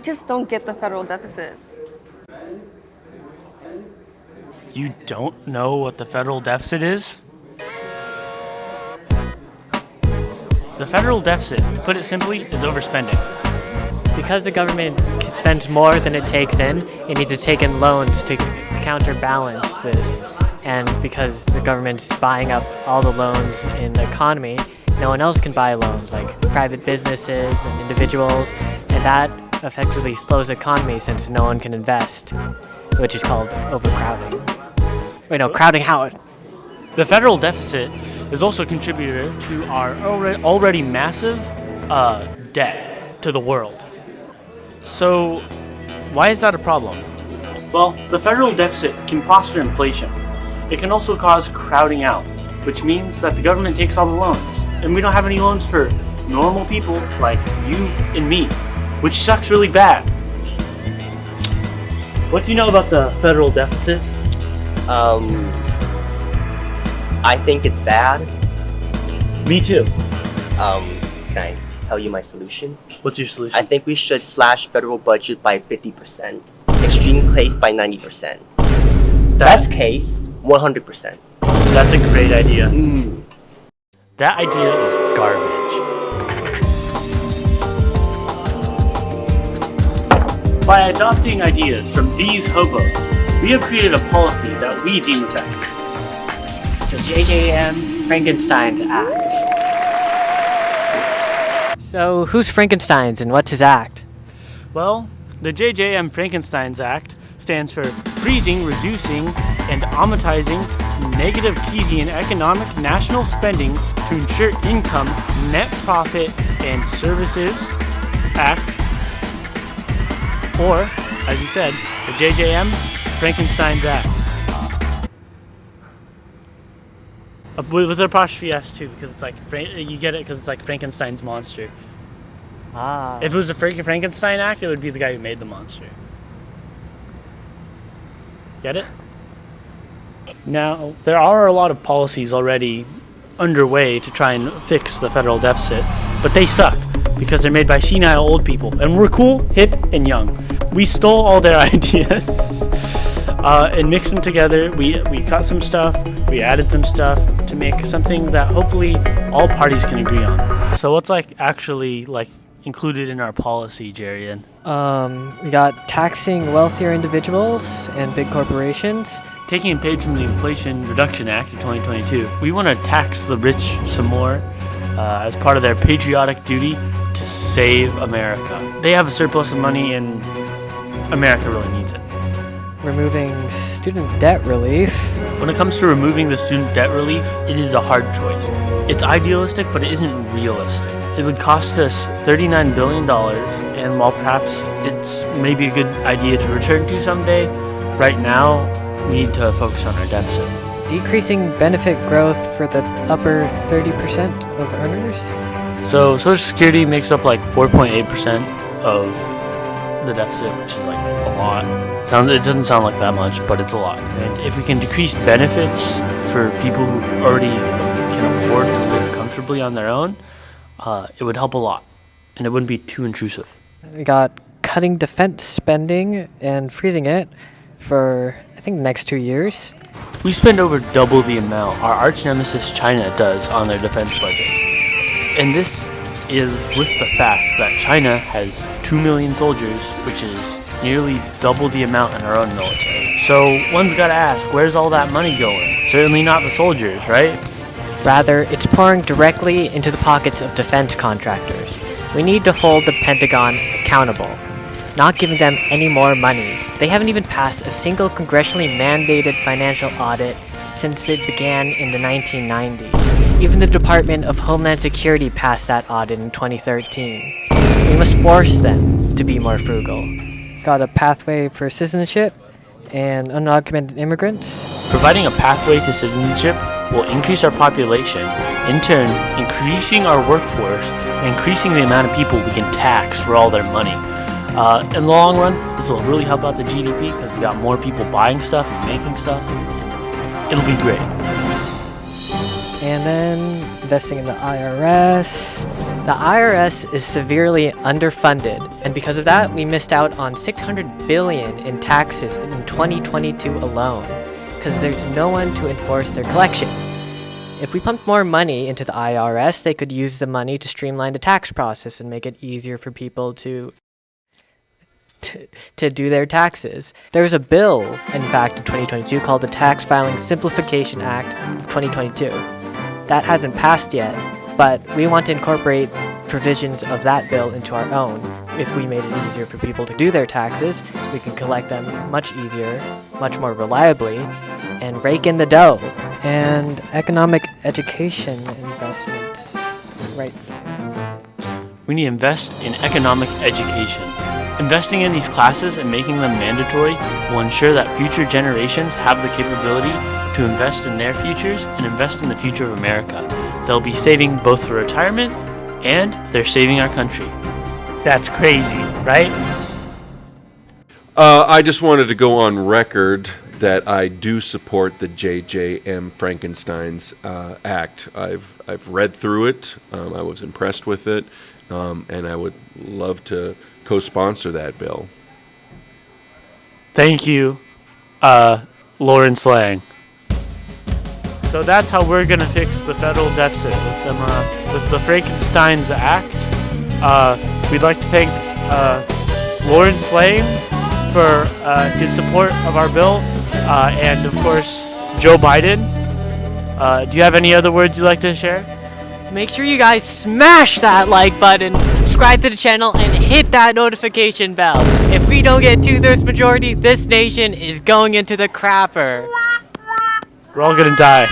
just don't get the federal deficit. You don't know what the federal deficit is? The federal deficit, to put it simply, is overspending. Because the government spends more than it takes in, it needs to take in loans to counterbalance this. And because the government's buying up all the loans in the economy, no one else can buy loans, like private businesses and individuals, and that effectively slows the economy since no one can invest, which is called overcrowding. Wait, no, crowding out. The federal deficit is also a contributor to our already massive debt to the world. So, why is that a problem? Well, the federal deficit can foster inflation. It can also cause crowding out, which means that the government takes all the loans, and we don't have any loans for normal people like you and me, which sucks really bad. What do you know about the federal deficit? I think it's bad. Me too. Can I tell you my solution? What's your solution? I think we should slash federal budget by 50%, extreme case by 90%. Best case, 100%. That's a great idea. That idea is garbage. By adopting ideas from these hobos, we have created a policy that we deem effective. The JJM Frankenstein's Act. So, who's Frankenstein's and what's his act? Well, the JJM Frankenstein's Act stands for Freezing, Reducing, and Amortizing Negative Keynesian Economic National Spending to Ensure Income, Net Profit, and Services Act, or, as you said, the JJM Frankenstein's Act. With an apostrophe S too, because it's like, you get it because it's like Frankenstein's monster. If it was a Frankenstein Act, it would be the guy who made the monster. Get it? Now, there are a lot of policies already underway to try and fix the federal deficit, but they suck because they're made by senile old people, and we're cool, hip, and young. We stole all their ideas and mixed them together. We cut some stuff, we added some stuff to make something that hopefully all parties can agree on. So what's actually included in our policy, Jarian? We got taxing wealthier individuals and big corporations. Taking a page from the Inflation Reduction Act of 2022, we want to tax the rich some more as part of their patriotic duty to save America. They have a surplus of money and America really needs it. Removing student debt relief. When it comes to removing the student debt relief, it is a hard choice. It's idealistic, but it isn't realistic. It would cost us $39 billion, and while perhaps it's maybe a good idea to return to someday, right now we need to focus on our deficit. Decreasing benefit growth for the upper 30% of earners. So Social Security makes up 4.8% of the deficit, which is a lot. It doesn't sound like that much, but it's a lot. And if we can decrease benefits for people who already can afford to live comfortably on their own, it would help a lot, and it wouldn't be too intrusive. We got cutting defense spending and freezing it for, I think, the next 2 years. We spend over double the amount our arch nemesis China does on their defense budget. And this is with the fact that China has 2 million soldiers, which is nearly double the amount in our own military. So one's gotta ask, where's all that money going? Certainly not the soldiers, right? Rather, it's pouring directly into the pockets of defense contractors. We need to hold the Pentagon accountable, not giving them any more money. They haven't even passed a single congressionally mandated financial audit since it began in the 1990s. Even the Department of Homeland Security passed that audit in 2013. We must force them to be more frugal. Got a pathway for citizenship and undocumented immigrants. Providing a pathway to citizenship will increase our population, in turn increasing our workforce and increasing the amount of people we can tax for all their money. In the long run, this will really help out the GDP because we got more people buying stuff and making stuff. It'll be great. And then investing in the IRS. The IRS is severely underfunded, and because of that, we missed out on $600 billion in taxes in 2022 alone, because there's no one to enforce their collection. If we pumped more money into the IRS, they could use the money to streamline the tax process and make it easier for people to do their taxes. There was a bill, in fact, in 2022 called the Tax Filing Simplification Act of 2022. That hasn't passed yet, but we want to incorporate provisions of that bill into our own. If we made it easier for people to do their taxes, we can collect them much easier, much more reliably, and rake in the dough. And economic education investments, right? We need to invest in economic education. Investing in these classes and making them mandatory will ensure that future generations have the capability to invest in their futures and invest in the future of America. They'll be saving both for retirement and they're saving our country. That's crazy, right? I just wanted to go on record that I do support the J.J.M. Frankenstein's Act. I've read through it. I was impressed with it, and I would love to co-sponsor that bill. Thank you, Lawrence Lang. So that's how we're gonna fix the federal deficit with the Frankenstein's Act. We'd like to thank Lawrence Lang for his support of our bill, and of course Joe Biden. Do you have any other words you'd like to share? Make sure you guys smash that like button, subscribe to the channel, and hit that notification bell. If we don't get 2/3 majority, this nation is going into the crapper. We're all gonna die.